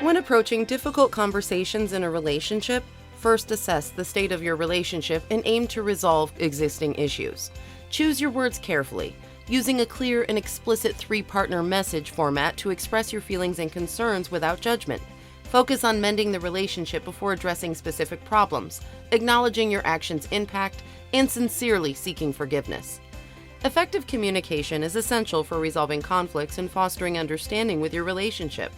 When approaching difficult conversations in a relationship, first assess the state of your relationship and aim to resolve existing issues. Choose your words carefully, using a clear and explicit three-partner message format to express your feelings and concerns without judgment. Focus on mending the relationship before addressing specific problems, acknowledging your actions' impact, and sincerely seeking forgiveness. Effective communication is essential for resolving conflicts and fostering understanding with your relationship.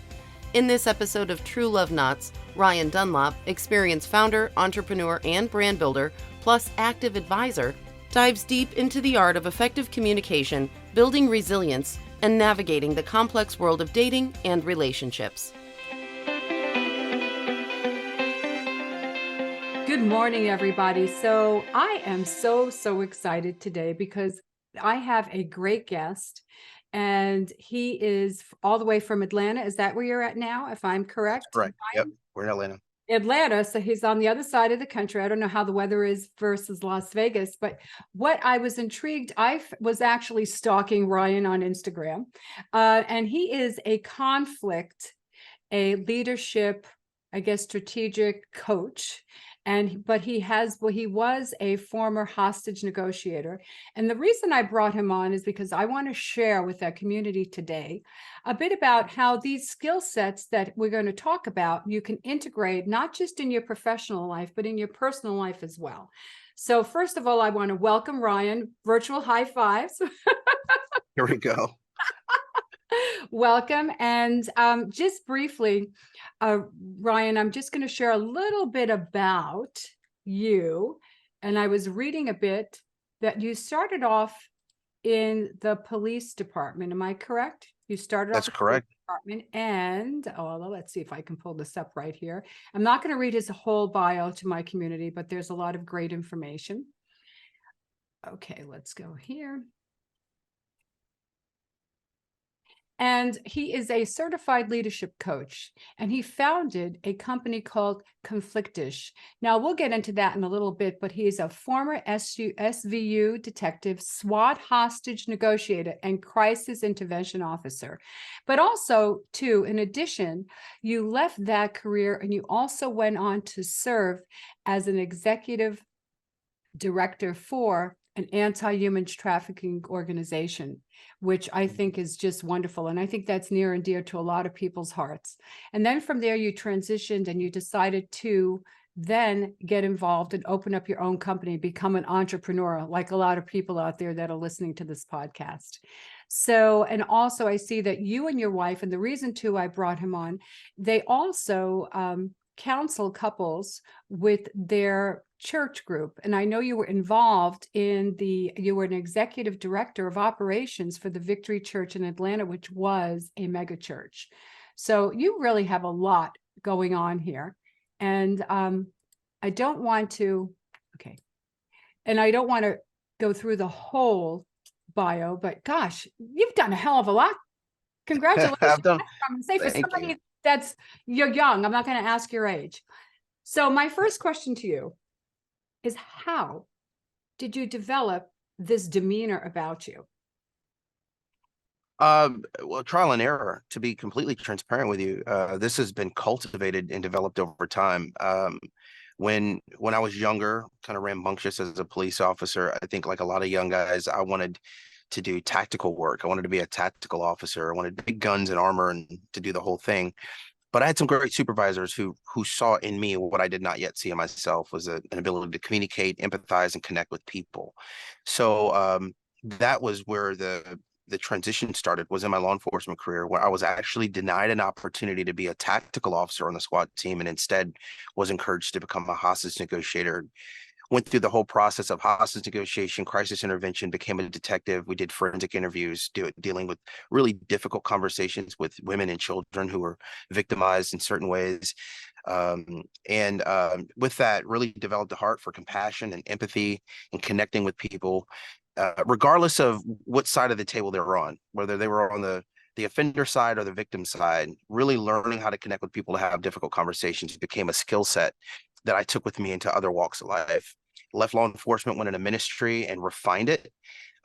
In this episode of True Love Knots, Ryan Dunlop, experienced founder, entrepreneur, and brand builder, plus active advisor, dives deep into the art of effective communication, building resilience, and navigating the complex world of dating and relationships. Good morning, everybody. So I am so excited today because I have a great guest. And he is all the way from Atlanta. Is that where you're at now, if I'm correct? Correct. Yep. We're in Atlanta. Atlanta. So he's on the other side of the country. I don't know how the weather is versus Las Vegas, but what I was intrigued, I was actually stalking Ryan on Instagram. And he is a leadership, I guess, strategic coach. But he was a former hostage negotiator. And the reason I brought him on is because I want to share with our community today a bit about how these skill sets that we're going to talk about, you can integrate not just in your professional life, but in your personal life as well. So first of all, I want to welcome Ryan, virtual high fives. Here we go. Welcome. And just briefly, Ryan, I'm just going to share a little bit about you. And I was reading a bit that you started off in the police department. Am I correct? You started That's off in correct. the department, and let's see if I can pull this up right here. I'm not going to read his whole bio to my community, but there's a lot of great information. Okay, let's go here. And he is a certified leadership coach, and he founded a company called Conflictish. Now, we'll get into that in a little bit, but he is a former SVU detective, SWAT hostage negotiator, and crisis intervention officer. But also, too, in addition, you left that career and you also went on to serve as an executive director for an anti-human trafficking organization, which I think is just wonderful. And I think that's near and dear to a lot of people's hearts. And then from there, you transitioned and you decided to then get involved and open up your own company, become an entrepreneur, like a lot of people out there that are listening to this podcast. So, and also I see that you and your wife, and the reason too I brought him on, they also counsel couples with their church group. And I know you were involved you were an executive director of operations for the Victory Church in Atlanta, which was a mega church. So you really have a lot going on here. And I don't want to go through the whole bio, but gosh, you've done a hell of a lot. Congratulations. I've done. I'm going to say for somebody you're young, I'm not going to ask your age. So my first question to you is, how did you develop this demeanor about you? Well, trial and error, to be completely transparent with you. This has been cultivated and developed over time. When I was younger, kind of rambunctious as a police officer, I think like a lot of young guys, I wanted to do tactical work. I wanted to be a tactical officer. I wanted big guns and armor and to do the whole thing. But I had some great supervisors who saw in me what I did not yet see in myself, was an ability to communicate, empathize, and connect with people. So that was where the transition started, was in my law enforcement career, where I was actually denied an opportunity to be a tactical officer on the SWAT team and instead was encouraged to become a hostage negotiator. Went through the whole process of hostage negotiation, crisis intervention, became a detective. We did forensic interviews, dealing with really difficult conversations with women and children who were victimized in certain ways. With that, really developed a heart for compassion and empathy and connecting with people, regardless of what side of the table they were on, whether they were on the offender side or the victim side. Really learning how to connect with people to have difficult conversations became a skill set that I took with me into other walks of life. Left law enforcement, went into ministry and refined it.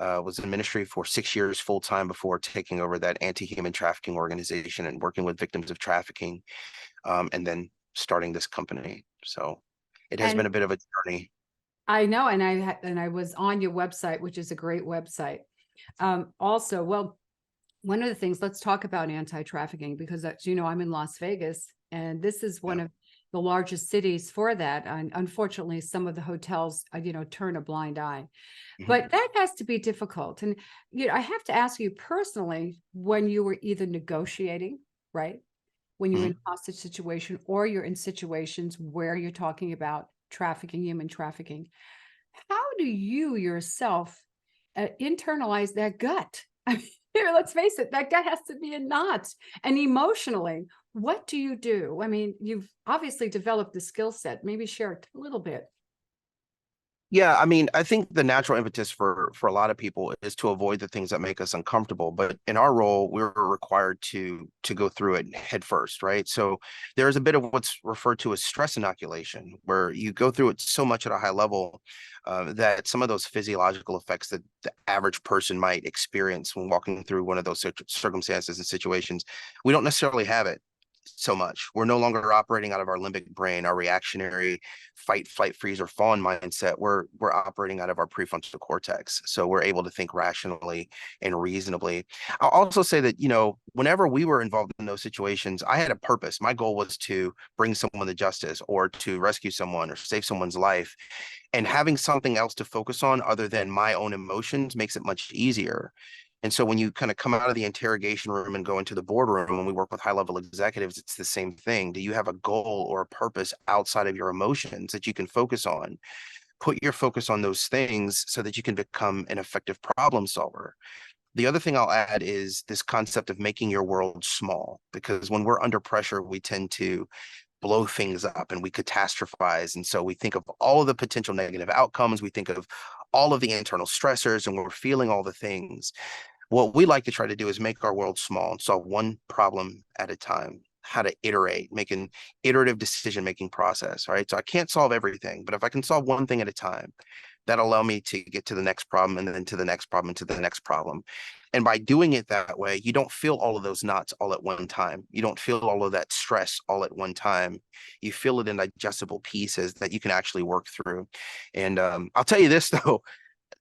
Was in ministry for 6 years full-time before taking over that anti-human trafficking organization and working with victims of trafficking. and then starting this company. So it has been And a bit of a journey. I know, and I was on your website, which is a great website. Also, well, one of the things, let's talk about anti-trafficking, because as you know, I'm in Las Vegas, and this is one Yeah. of the largest cities for that. And unfortunately, some of the hotels, turn a blind eye. Mhm. But that has to be difficult. And I have to ask you personally, when you were either negotiating, right? When you're in Mhm. a hostage situation, or you're in situations where you're talking about trafficking, human trafficking, how do you yourself internalize that gut? I mean, here, let's face it, that gut has to be in knots. And emotionally, what do you do? I mean, you've obviously developed the skill set. Maybe share it a little bit. Yeah, I mean, I think the natural impetus for a lot of people is to avoid the things that make us uncomfortable. But in our role, we're required to go through it head first, right? So there is a bit of what's referred to as stress inoculation, where you go through it so much at a high level that some of those physiological effects that the average person might experience when walking through one of those circumstances and situations, we don't necessarily have it so much. We're no longer operating out of our limbic brain, our reactionary fight, flight, freeze, or fawn mindset. We're operating out of our prefrontal cortex. So we're able to think rationally and reasonably. I'll also say that, whenever we were involved in those situations, I had a purpose. My goal was to bring someone to justice or to rescue someone or save someone's life. And having something else to focus on other than my own emotions makes it much easier. And so when you kind of come out of the interrogation room and go into the boardroom, when we work with high level executives, it's the same thing. Do you have a goal or a purpose outside of your emotions that you can focus on? Put your focus on those things so that you can become an effective problem solver. The other thing I'll add is this concept of making your world small, because when we're under pressure, we tend to blow things up and we catastrophize. And so we think of all of the potential negative outcomes. We think of all of the internal stressors and we're feeling all the things. What we like to try to do is make our world small and solve one problem at a time, how to iterate, make an iterative decision-making process, right? So I can't solve everything, but if I can solve one thing at a time, that'll allow me to get to the next problem and then to the next problem and to the next problem. And by doing it that way, you don't feel all of those knots all at one time. You don't feel all of that stress all at one time. You feel it in digestible pieces that you can actually work through. And I'll tell you this, though,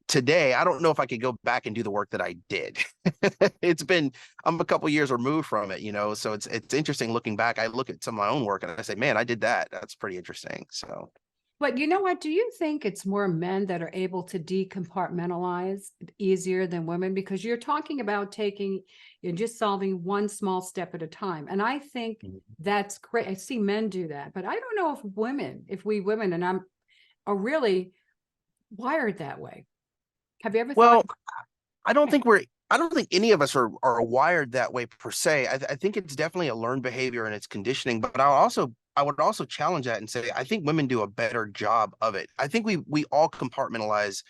today, I don't know if I could go back and do the work that I did. I'm a couple years removed from it, so it's interesting looking back. I look at some of my own work and I say, man, I did that. That's pretty interesting. So But you know what? Do you think it's more men that are able to decompartmentalize easier than women? Because you're talking about you're just solving one small step at a time. And I think that's great. I see men do that, but I don't know if we women, and are really wired that way. Have you ever thought? well, I don't think any of us are wired that way per se. I think it's definitely a learned behavior and it's conditioning, but I would also challenge that and say I think women do a better job of it. I think we all compartmentalize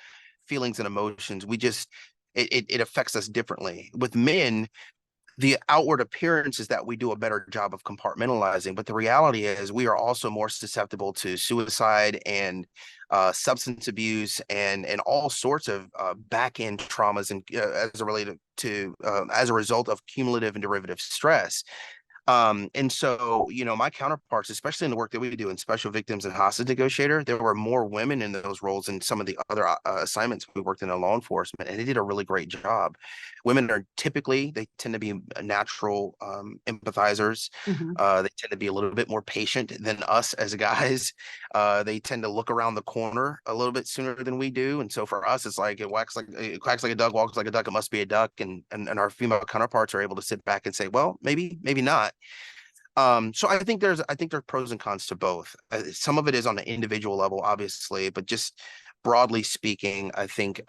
feelings and emotions. We just it affects us differently. With men, the outward appearance is that we do a better job of compartmentalizing, but the reality is we are also more susceptible to suicide and substance abuse and all sorts of back end traumas and as a result of cumulative and derivative stress. And so, my counterparts, especially in the work that we do in special victims and hostage negotiator, there were more women in those roles in some of the other assignments we worked in law enforcement, and they did a really great job. Women they tend to be natural empathizers. Mhm. They tend to be a little bit more patient than us as guys. They tend to look around the corner a little bit sooner than we do. And so for us, it's like it quacks like a duck, walks like a duck, it must be a duck. And our female counterparts are able to sit back and say, well, maybe not. So I think there's pros and cons to both. Some of it is on the individual level, obviously, but just broadly speaking, I think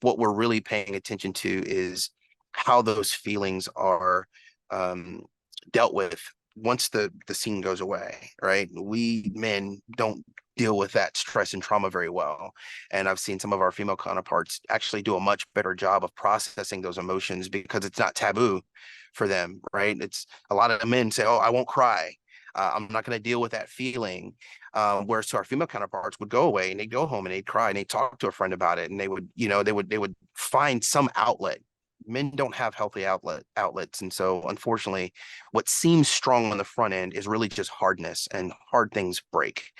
what we're really paying attention to is how those feelings are um, dealt with once the scene goes away, right? We men don't deal with that stress and trauma very well. And I've seen some of our female counterparts actually do a much better job of processing those emotions because it's not taboo for them, right? It's a lot of men say, "Oh, I won't cry. I'm not going to deal with that feeling." Whereas to our female counterparts would go away and they'd go home and they'd cry and they'd talk to a friend about it and they would find some outlet men don't have healthy outlets. And so unfortunately, what seems strong on the front end is really just hardness, and hard things break.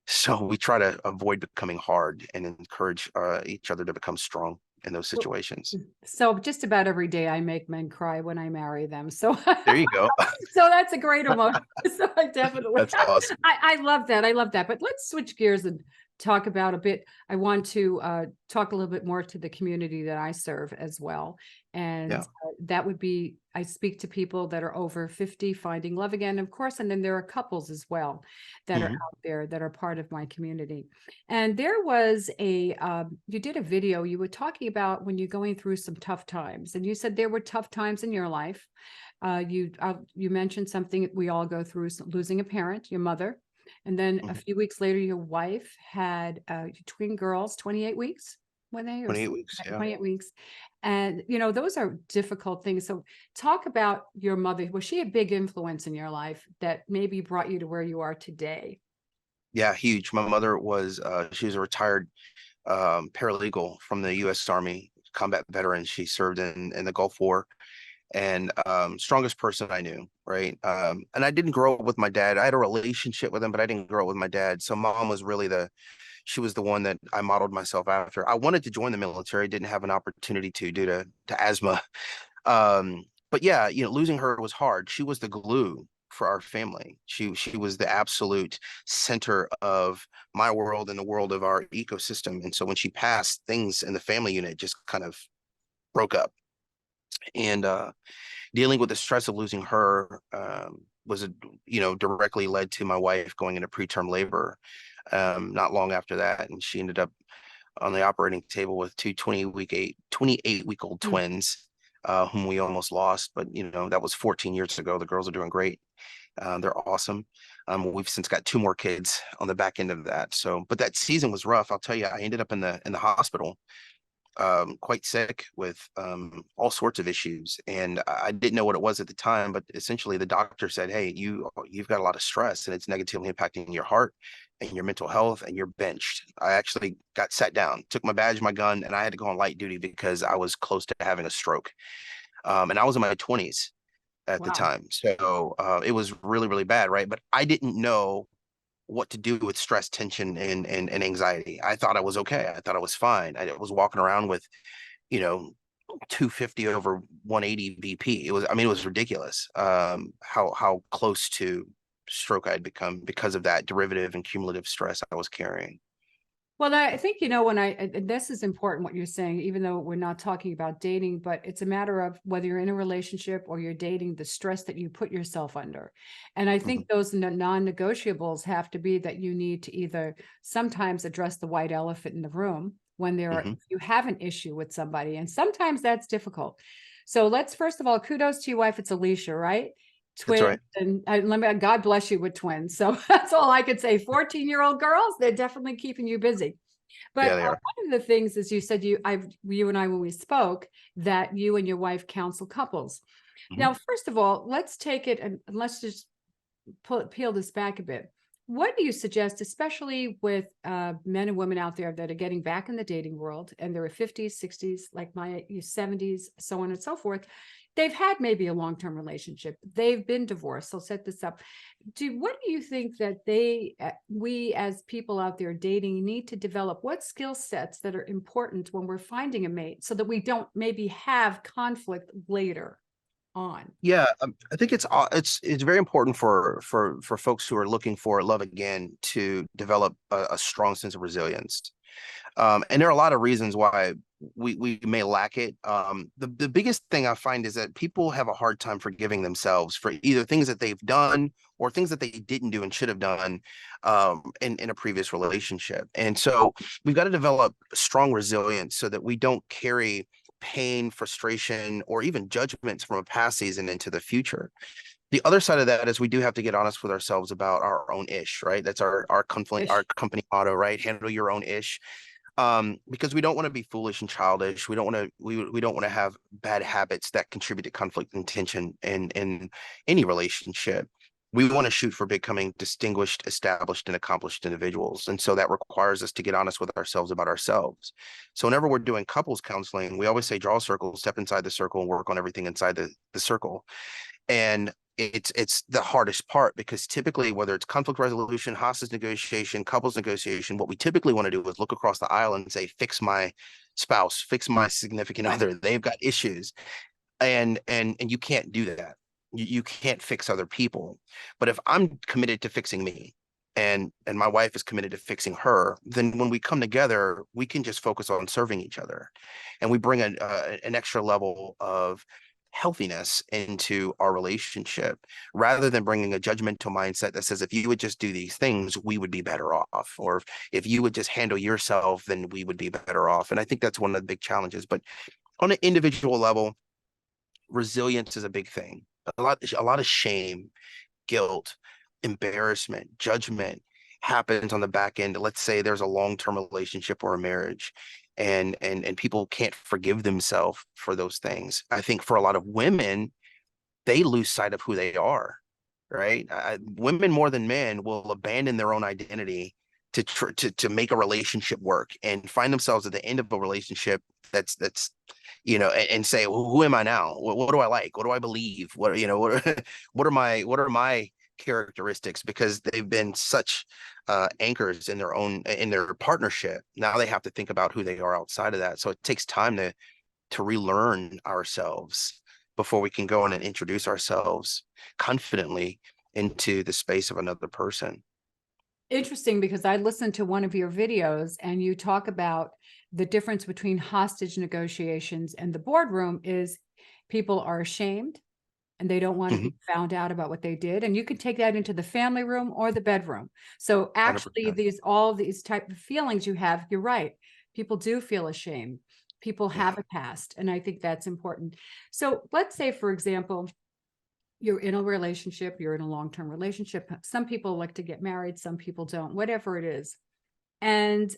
So we try to avoid becoming hard and encourage each other to become strong in those Well, situations. so just about every day I make men cry when I marry them. So There you go. so that's a great emotion. So I definitely That's awesome. I love that. I love that. But let's switch gears and talk about a bit. I want to talk a little bit more to the community that I serve as well. And Yeah. that would be, I speak to people that are over 50 finding love again, of course, and then there are couples as well that are Mhm. out there that are part of my community. And there was you did a video, you were talking about when you're going through some tough times, and you said there were tough times in your life. You mentioned something we all go through, losing a parent, your mother, and then a Mhm. few weeks later, your wife had twin girls, 28 weeks when they, or 28 weeks. Yeah. 28 weeks. And, those are difficult things. So talk about your mother. Was she a big influence in your life that maybe brought you to where you are today? Yeah, huge. My mother was she was a retired paralegal from the U.S. Army, combat veteran. She served in the Gulf War, and strongest person I knew, right? And I didn't grow up with my dad. I had a relationship with him, but I didn't grow up with my dad. So mom was really she was the one that I modeled myself after. I wanted to join the military, didn't have an opportunity to due to asthma. But yeah, losing her was hard. She was the glue for our family. She was the absolute center of my world and the world of our ecosystem. And so when she passed, things in the family unit just kind of broke up. And dealing with the stress of losing her was directly led to my wife going into preterm labor not long after that, and she ended up on the operating table with two 28-week-old Mm. twins, whom we almost lost. But that was 14 years ago. The girls are doing great. They're awesome. We've since got two more kids on the back end of that. So, but that season was rough. I'll tell you, I ended up in the hospital, quite sick with all sorts of issues, and I didn't know what it was at the time. But essentially, the doctor said, "Hey, you've got a lot of stress, and it's negatively impacting your heart and your mental health, and you're benched." I actually got sat down, took my badge, my gun, and I had to go on light duty because I was close to having a stroke. And I was in my 20s at the Wow. time, so it was really, really bad, right? But I didn't know what to do with stress, tension, and anxiety. I thought I was okay. I thought I was fine. I was walking around with, you know, 250 over 180 BP. It was ridiculous. How close to stroke I had become because of that derivative and cumulative stress I was carrying. Well, I think, and this is important what you're saying, even though we're not talking about dating, but it's a matter of whether you're in a relationship or you're dating, the stress that you put yourself under. And I Mhm. think those non-negotiables have to be that you need to either sometimes address the white elephant in the room when Mhm. you have an issue with somebody. And sometimes that's difficult. So let's, first of all, kudos to your wife. It's Alicia, right? That's Twins, right. and let me, God bless you with twins. So that's all I could say. 14-year-old girls, they're definitely keeping you busy. But Yeah, they are. one of the things is, you said you and I, when we spoke, that you and your wife counsel couples. Mhm. Now, first of all, let's take it and let's just peel this back a bit. What do you suggest, especially with men and women out there that are getting back in the dating world and they're 50s, 60s, like my 70s, so on and so forth? They've had maybe a long-term relationship. They've been divorced. So set this up. What do you think that we as people out there dating need to develop? What skill sets that are important when we're finding a mate so that we don't maybe have conflict later on? Yeah, I think it's very important for folks who are looking for love again to develop a strong sense of resilience. And there are a lot of reasons why we may lack it. The biggest thing I find is that people have a hard time forgiving themselves for either things that they've done or things that they didn't do and should have done in a previous relationship. And so we've got to develop strong resilience so that we don't carry pain, frustration, or even judgments from a past season into the future. The other side of that is we do have to get honest with ourselves about our own ish, right? That's our conflict, our company motto, right? Handle your own ish, because we don't want to be foolish and childish. We don't want to have bad habits that contribute to conflict and tension in any relationship. we want to shoot for becoming distinguished, established, and accomplished individuals. And so that requires us to get honest with ourselves about ourselves. So whenever we're doing couples counseling, we always say, draw a circle, step inside the circle, and work on everything inside the circle. And it's the hardest part, because typically, whether it's conflict resolution, hostage negotiation, couples negotiation, what we typically want to do is look across the aisle and say, fix my spouse, fix my significant other. They've got issues. And you can't do that. You can't fix other people. But if I'm committed to fixing me, and my wife is committed to fixing her, then when we come together, we can just focus on serving each other, and we bring an extra level of healthiness into our relationship, rather than bringing a judgmental mindset that says, if you would just do these things, we would be better off, or if you would just handle yourself, then we would be better off. And I think that's one of the big challenges. But on an individual level, resilience is a big thing. A lot of shame, guilt, embarrassment, judgment happens on the back end. Let's say there's a long-term relationship or a marriage, and people can't forgive themselves for those things. I think for a lot of women, they lose sight of who they are, right? Women more than men will abandon their own identity to make a relationship work, and find themselves at the end of a relationship that's and say, well, who am I now? What do I like? What do I believe? What are my characteristics? Because they've been such anchors in their partnership. Now they have to think about who they are outside of that. So it takes time to relearn ourselves before we can go in and introduce ourselves confidently into the space of another person. Interesting, because I listened to one of your videos and you talk about the difference between hostage negotiations and the boardroom is people are ashamed and they don't want to Mhm. be found out about what they did. And you can take that into the family room or the bedroom. So actually 100%. all these type of feelings you have, you're right. People do feel ashamed. People Yeah. have a past. And I think that's important. So let's say, for example, you're in a relationship, you're in a long-term relationship. Some people like to get married, some people don't, whatever it is. And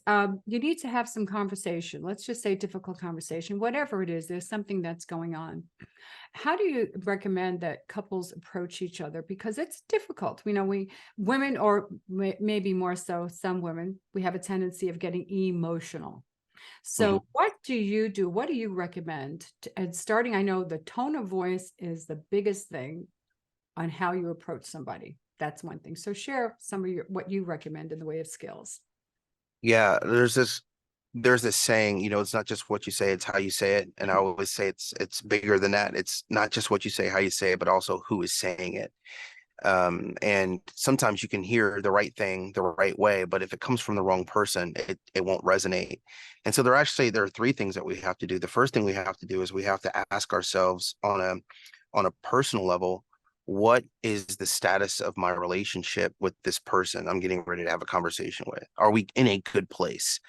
you need to have some conversation. Let's just say difficult conversation, whatever it is, there's something that's going on. How do you recommend that couples approach each other? Because it's difficult. Women, or maybe more so some women, we have a tendency of getting emotional. Mhm. So what do you do? What do you recommend? And starting, I know the tone of voice is the biggest thing on how you approach somebody. That's one thing. So share some of what you recommend in the way of skills. Yeah, there's this saying, it's not just what you say, it's how you say it. And I always say it's bigger than that. It's not just what you say, how you say it, but also who is saying it. And sometimes you can hear the right thing the right way, but if it comes from the wrong person, it won't resonate. And so there are three things that we have to do. The first thing we have to do is we have to ask ourselves on a personal level, what is the status of my relationship with this person I'm getting ready to have a conversation with? Are we in a good place?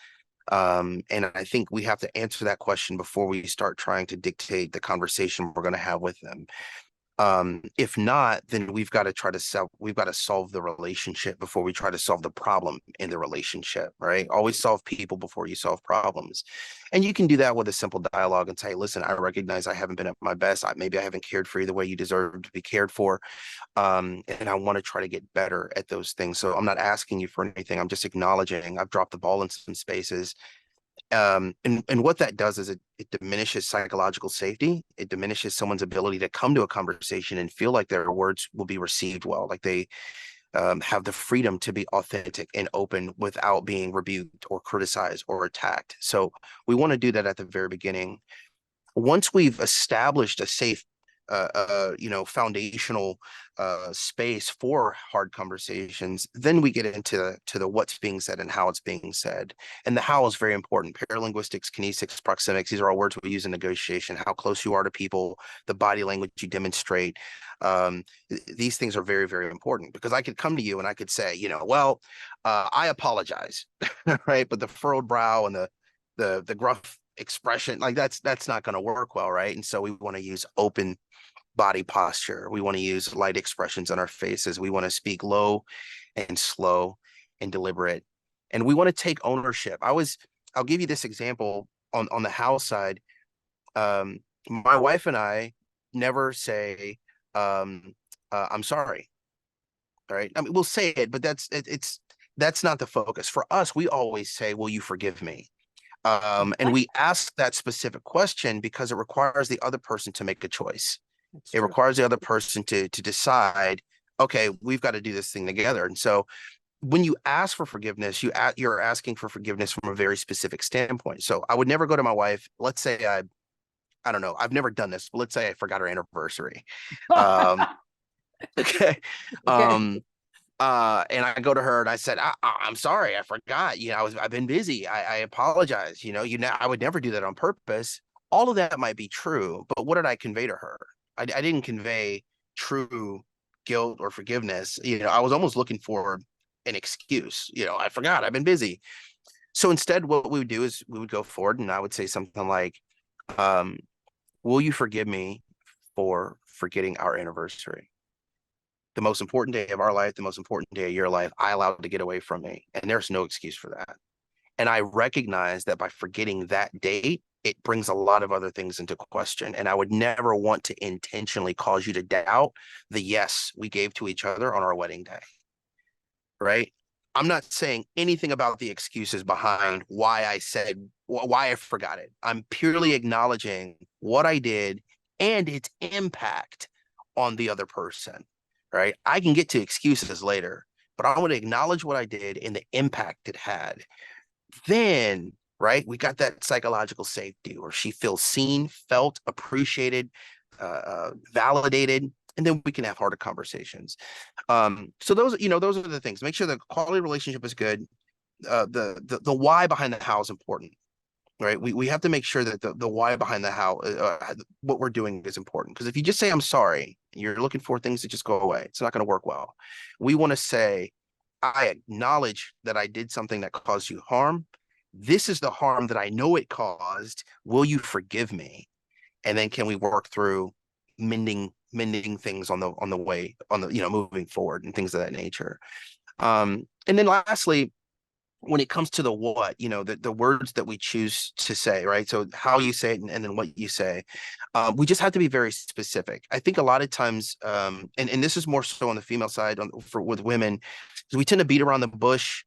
And I think we have to answer that question before we start trying to dictate the conversation we're going to have with them. If not, then we've got to solve the relationship before we try to solve the problem in the relationship, right? Always solve people before you solve problems. And you can do that with a simple dialogue and say, listen, I recognize I haven't been at my best. Maybe I haven't cared for you the way you deserve to be cared for. And I want to try to get better at those things. So I'm not asking you for anything. I'm just acknowledging I've dropped the ball in some spaces. And what that does is it diminishes psychological safety. It diminishes someone's ability to come to a conversation and feel like their words will be received well, like they have the freedom to be authentic and open without being rebuked or criticized or attacked. So we want to do that at the very beginning. Once we've established a safe foundational space for hard conversations, then we get into the what's being said and how it's being said. And the how is very important. Paralinguistics, kinesics, proxemics, these are all words we use in negotiation. How close you are to people, the body language you demonstrate. These things are very, very important, because I could come to you and I could say, well, I apologize, right? But the furrowed brow and the gruff expression, like that's not going to work well, right? And so we want to use open body posture. We want to use light expressions on our faces. We want to speak low and slow and deliberate. And we want to take ownership. I'll give you this example on the house side. My wife and I never say, I'm sorry. All right. I mean, we'll say it, but that's not the focus. For us, we always say, will you forgive me? And we ask that specific question because it requires the other person to make a choice. That's It true. requires the other person to decide, okay, we've got to do this thing together. And so when you ask for forgiveness, you're asking for forgiveness from a very specific standpoint. So I would never go to my wife. Let's say I don't know, I've never done this, but let's say I forgot her anniversary. Um, okay. Okay. Um, and I go to her and I said, I'm sorry, I forgot. I've been busy. I apologize. I would never do that on purpose. All of that might be true, but what did I convey to her? I didn't convey true guilt or forgiveness. I was almost looking for an excuse. I forgot, I've been busy. So instead, what we would do is we would go forward and I would say something like, um, will you forgive me for forgetting our anniversary? The most important day of our life, the most important day of your life, I allowed to get away from me. And there's no excuse for that. And I recognize that by forgetting that date, it brings a lot of other things into question. And I would never want to intentionally cause you to doubt the yes we gave to each other on our wedding day. Right? I'm not saying anything about the excuses behind why I forgot it. I'm purely acknowledging what I did and its impact on the other person. Right? I can get to excuses later, but I want to acknowledge what I did and the impact it had. Then, right, we got that psychological safety where she feels seen, felt, appreciated, validated, and then we can have harder conversations. So those are the things. Make sure the quality relationship is good. The why behind the how is important, right? We have to make sure that the why behind the how, what we're doing is important. Because if you just say I'm sorry, you're looking for things to just go away. It's not going to work well. We want to say, I acknowledge that I did something that caused you harm. This is the harm that I know it caused. Will you forgive me? And then can we work through mending things on the way, moving forward and things of that nature. And then lastly, when it comes to the what, the words that we choose to say, right? So how you say it and then what you say, we just have to be very specific. I think a lot of times, and this is more so on the female side with women, is we tend to beat around the bush,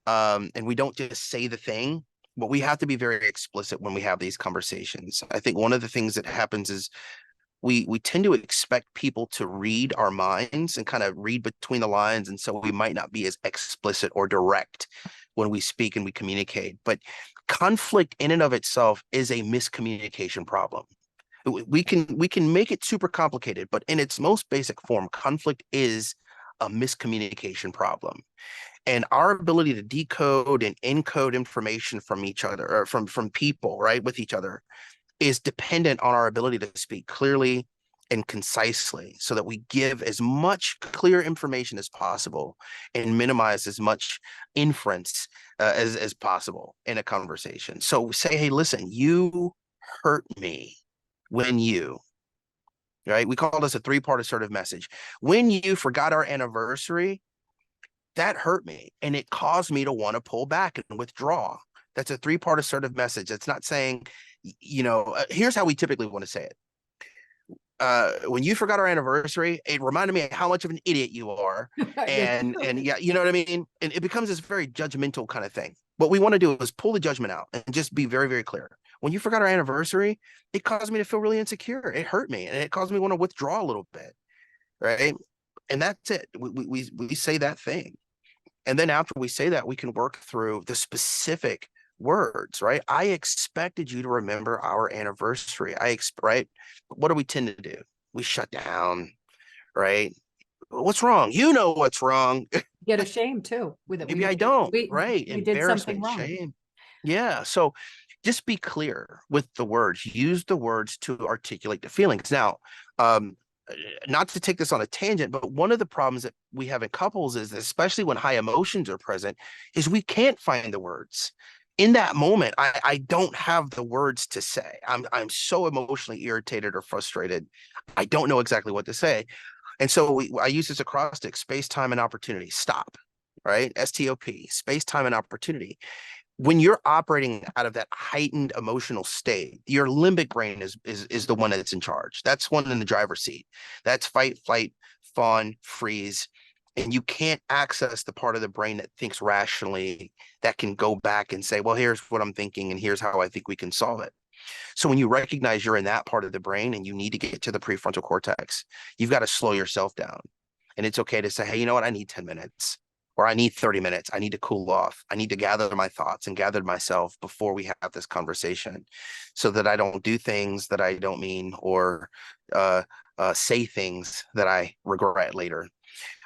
and we don't just say the thing, but we have to be very explicit when we have these conversations. I think one of the things that happens is we tend to expect people to read our minds and kind of read between the lines. And so we might not be as explicit or direct when we speak and we communicate. But conflict in and of itself is a miscommunication problem. We can make it super complicated, but in its most basic form, conflict is a miscommunication problem. And our ability to decode and encode information from each other, or from people, right, with each other, is dependent on our ability to speak clearly and concisely so that we give as much clear information as possible and minimize as much inference as possible in a conversation. So say, hey, listen, you hurt me when you, right? We call this a 3-part assertive message. When you forgot our anniversary, that hurt me and it caused me to want to pull back and withdraw. That's a 3-part assertive message. It's not saying, here's how we typically want to say it. When you forgot our anniversary, it reminded me of how much of an idiot you are. And yeah, you know what I mean? And it becomes this very judgmental kind of thing. What we want to do is pull the judgment out and just be very, very clear. When you forgot our anniversary, it caused me to feel really insecure. It hurt me and it caused me to want to withdraw a little bit. Right. And that's it. We say that thing. And then after we say that, we can work through the specific words, right? I expected you to remember our anniversary. Right? What do we tend to do? We shut down, right? What's wrong? You know what's wrong. Get ashamed too. With it. Maybe I don't, we, right? We did something Embarrassment, wrong. shame. Yeah. So just be clear with the words. Use the words to articulate the feelings. Now, not to take this on a tangent, but one of the problems that we have in couples is, especially when high emotions are present, is we can't find the words. In that moment, I don't have the words to say. I'm so emotionally irritated or frustrated. I don't know exactly what to say. And so I use this acrostic: space, time, and opportunity. Stop, right? STOP, space, time, and opportunity. When you're operating out of that heightened emotional state, your limbic brain is the one that's in charge. That's one in the driver's seat. That's fight, flight, fawn, freeze. And you can't access the part of the brain that thinks rationally, that can go back and say, well, here's what I'm thinking and here's how I think we can solve it. So when you recognize you're in that part of the brain and you need to get to the prefrontal cortex, you've got to slow yourself down. And it's okay to say, hey, you know what? I need 10 minutes or I need 30 minutes. I need to cool off. I need to gather my thoughts and gather myself before we have this conversation so that I don't do things that I don't mean or say things that I regret later.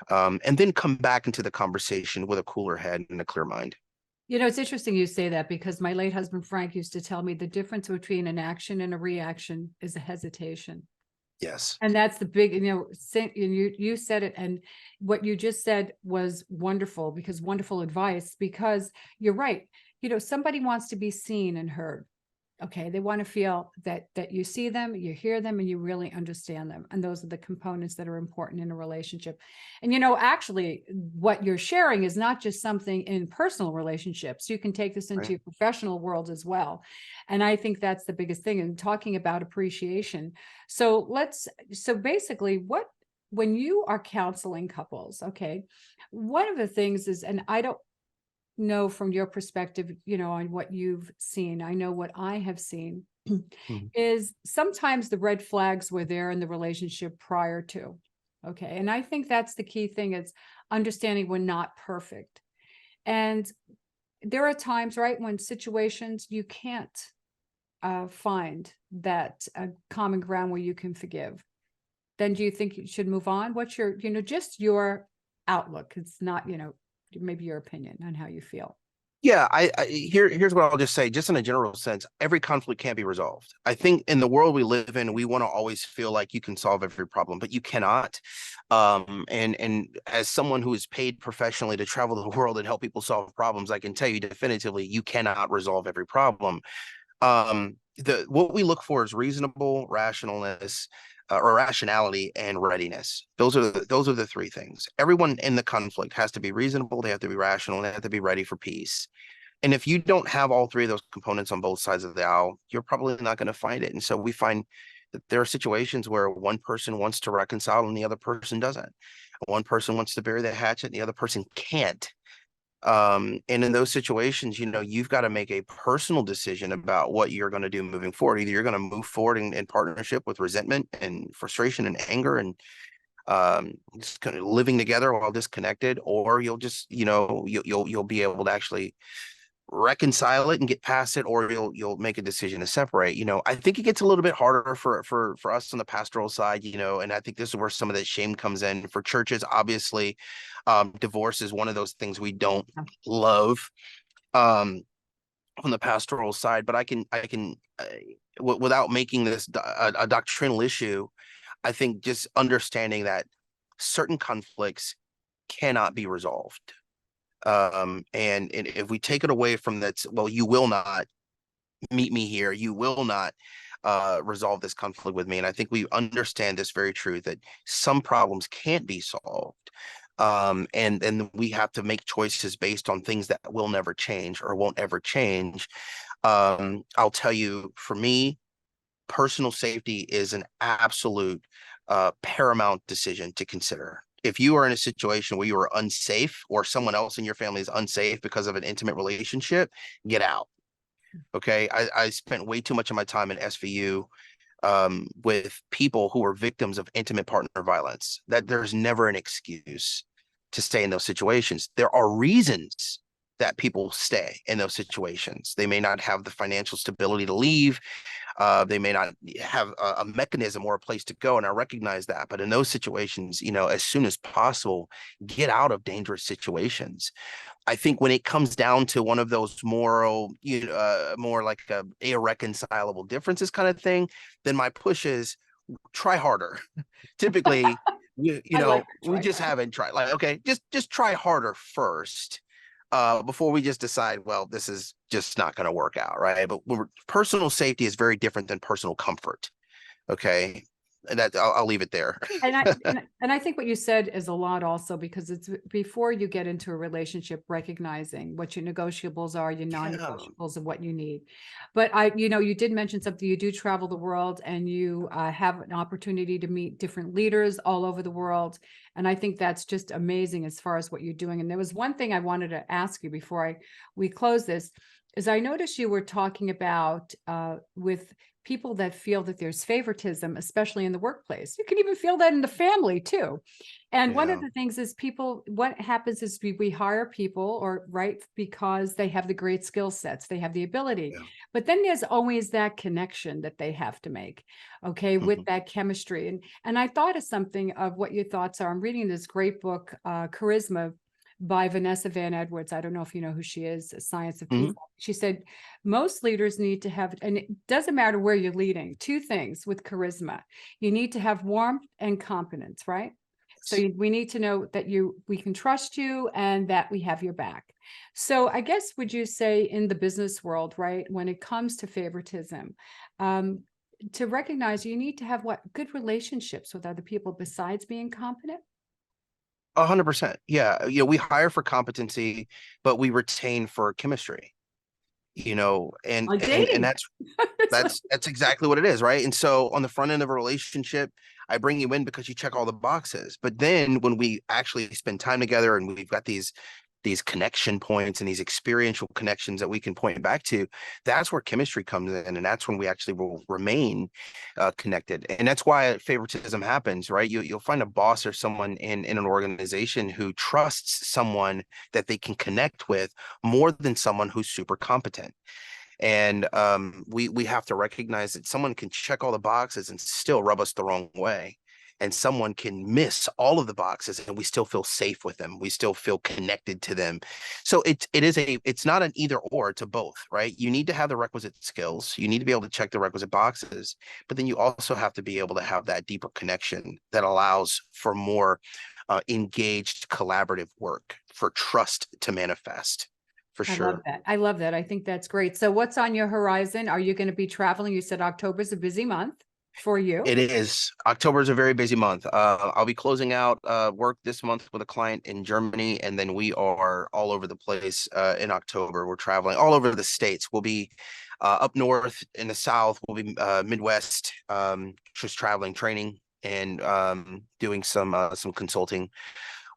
And then come back into the conversation with a cooler head and a clear mind. You know, it's interesting you say that because my late husband, Frank, used to tell me the difference between an action and a reaction is a hesitation. Yes. And that's the big, you said it, and what you just said was wonderful, because wonderful advice, because you're right. Somebody wants to be seen and heard. Okay, they want to feel that you see them, you hear them, and you really understand them. And those are the components that are important in a relationship. And actually, what you're sharing is not just something in personal relationships. You can take this into your professional world as well. And I think that's the biggest thing in talking about appreciation. So basically, when you are counseling couples, okay, one of the things is, and I don't know from your perspective, on what you've seen, I know what I have seen is sometimes the red flags were there in the relationship prior to. Okay. And I think that's the key thing, is understanding we're not perfect. And there are times, right, when situations you can't find that common ground where you can forgive. Then do you think you should move on? What's your, just your outlook? It's not, maybe your opinion on how you feel. Yeah, here's what I'll just say, just in a general sense, every conflict can't be resolved. I think in the world we live in, we want to always feel like you can solve every problem, but you cannot. And as someone who is paid professionally to travel the world and help people solve problems, I can tell you definitively, you cannot resolve every problem. What we look for is reasonable rationalness, or rationality and readiness. Those are the three things. Everyone in the conflict has to be reasonable, they have to be rational, and they have to be ready for peace. And if you don't have all three of those components on both sides of the aisle, you're probably not going to find it. And so we find that there are situations where one person wants to reconcile and the other person doesn't. One person wants to bury the hatchet and the other person can't. And in those situations, you've got to make a personal decision about what you're going to do moving forward. Either you're going to move forward in partnership with resentment and frustration and anger and just kind of living together while disconnected, or you'll just, you'll be able to actually reconcile it and get past it, or you'll make a decision to separate. I think it gets a little bit harder for us on the pastoral side, and I think this is where some of that shame comes in for churches. Obviously, divorce is one of those things we don't love on the pastoral side, but I can without making this a doctrinal issue, I think just understanding that certain conflicts cannot be resolved. And if we take it away from that, well, you will not meet me here, you will not resolve this conflict with me. And I think we understand this very truth, that some problems can't be solved. And we have to make choices based on things that will never change or won't ever change. I'll tell you, for me, personal safety is an absolute paramount decision to consider. If you are in a situation where you are unsafe or someone else in your family is unsafe because of an intimate relationship, get out. Okay. I spent way too much of my time in SVU with people who were victims of intimate partner violence. That there's never an excuse to stay in those situations. There are reasons that people stay in those situations. They may not have the financial stability to leave. They may not have a mechanism or a place to go, and I recognize that. But in those situations, as soon as possible, get out of dangerous situations. I think when it comes down to one of those moral, more like a irreconcilable differences kind of thing, then my push is try harder. Typically, we just haven't tried. Like, okay, just try harder first. Before we just decide, well, this is just not going to work out, right? But personal safety is very different than personal comfort. Okay. that I'll leave it there. And I think what you said is a lot also, because it's before you get into a relationship, recognizing what your negotiables are, your Yeah. non-negotiables, and what you need. But you did mention something. You do travel the world, and you have an opportunity to meet different leaders all over the world. And I think that's just amazing as far as what you're doing. And there was one thing I wanted to ask you before we close this, is I noticed you were talking about with people that feel that there's favoritism, especially in the workplace. You can even feel that in the family too. And one of Yeah. the things is what happens is we hire people, or right, because they have the great skill sets, they have the ability. Yeah. But then there's always that connection that they have to make, okay, with Mhm. that chemistry. And I thought of something of what your thoughts are. I'm reading this great book, Charisma, by Vanessa Van Edwards. I don't know if you know who she is, Science of Mhm. People. She said, most leaders need to have, and it doesn't matter where you're leading, two things with charisma. You need to have warmth and competence, right? So we need to know that we can trust you and that we have your back. So I guess, would you say in the business world, right, when it comes to favoritism, to recognize you need to have good relationships with other people besides being competent? 100%. Yeah. We hire for competency, but we retain for chemistry, and Like and dating. It's like, that's exactly what it is, right? And so on the front end of a relationship, I bring you in because you check all the boxes. But then when we actually spend time together and we've got these connection points and these experiential connections that we can point back to, that's where chemistry comes in, and that's when we actually will remain connected. And that's why favoritism happens, right? You'll find a boss or someone in an organization who trusts someone that they can connect with more than someone who's super competent. And we have to recognize that someone can check all the boxes and still rub us the wrong way. And someone can miss all of the boxes and we still feel safe with them. We still feel connected to them. So it's not an either or, it's a both, right? You need to have the requisite skills. You need to be able to check the requisite boxes, but then you also have to be able to have that deeper connection that allows for more engaged collaborative work, for trust to manifest, for I love sure. that. I love that. I think that's great. So what's on your horizon? Are you going to be traveling? You said October is a busy month for you. It is. October is a very busy month. I'll be closing out work this month with a client in Germany, and then we are all over the place in October. We're traveling all over the states. We'll be up north in the south. We'll be Midwest, just traveling, training, and doing some consulting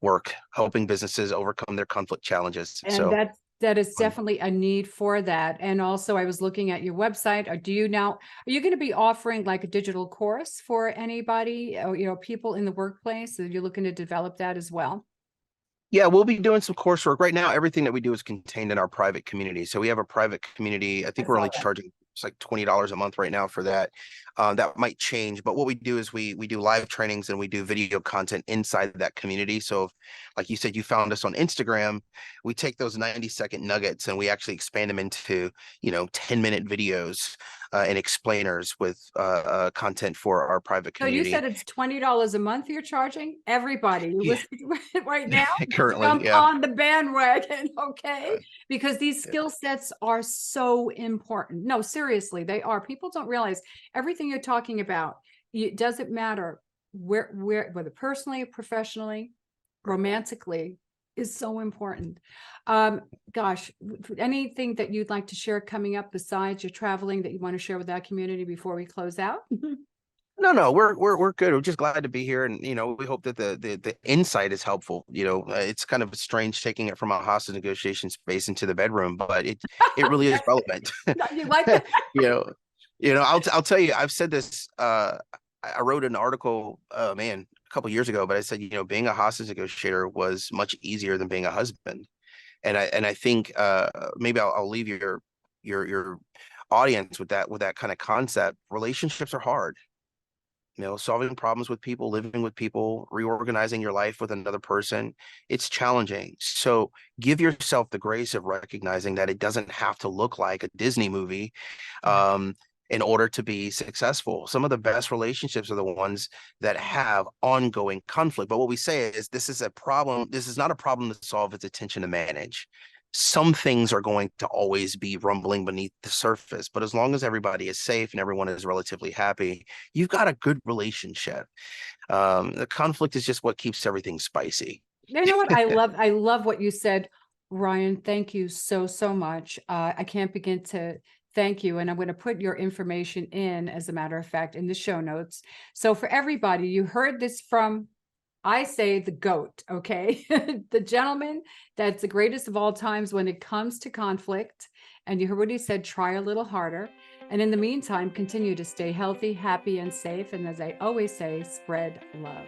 work, helping businesses overcome their conflict challenges. And So that is fun. definitely a need for that. And also, I was looking at your website. Are you going to be offering like a digital course for anybody, or, people in the workplace? So you're looking to develop that as well? Yeah, we'll be doing some coursework. Right now, everything that we do is contained in our private community. So we have a private community. I I think we're saw only that. charging it's like $20 a month right now for that. That might change, but what we do is we do live trainings and we do video content inside that community. So, like you said, you found us on Instagram. We take those 90-second nuggets and we actually expand them into 10-minute videos and explainers with content for our private So you said community. it's $20 a month you're charging? Everybody who Yeah, listens to it right now, currently, jump yeah. on the bandwagon, okay? Uh, Because these skill sets are so important. No, seriously, they are. People don't realize everything you're talking about. It doesn't matter whether personally, professionally, romantically, is so important. Gosh, anything that you'd like to share coming up besides your traveling that you want to share with that community before we close out? No, we're good. We're just glad to be here, and we hope that the insight is helpful. It's kind of strange taking it from a hostage negotiation space into the bedroom, but it really is relevant. You like that? You know, I'll tell you, I've said this. I wrote an article, man, a couple years ago, but I said, being a hostage negotiator was much easier than being a husband, and I think maybe I'll leave your audience with that kind of concept. Relationships are hard. Solving problems with people, living with people, reorganizing your life with another person, it's challenging. So give yourself the grace of recognizing that it doesn't have to look like a Disney movie Yeah. in order to be successful. Some of the best relationships are the ones that have ongoing conflict. But what we say is this is a problem. This is not a problem to solve, it's a tension to manage. some things are going to always be rumbling beneath the surface, but as long as everybody is safe and everyone is relatively happy, you've got a good relationship. The conflict is just what keeps everything spicy. You know what? I love what you said, Ryan. Thank you so, so much. I can't begin to thank you. And I'm going to put your information in, as a matter of fact, in the show notes. So for everybody, you heard this from, I say, the GOAT, okay? The gentleman that's the greatest of all times when it comes to conflict. And you heard what he said, try a little harder. And in the meantime, continue to stay healthy, happy, and safe. And as I always say, spread love.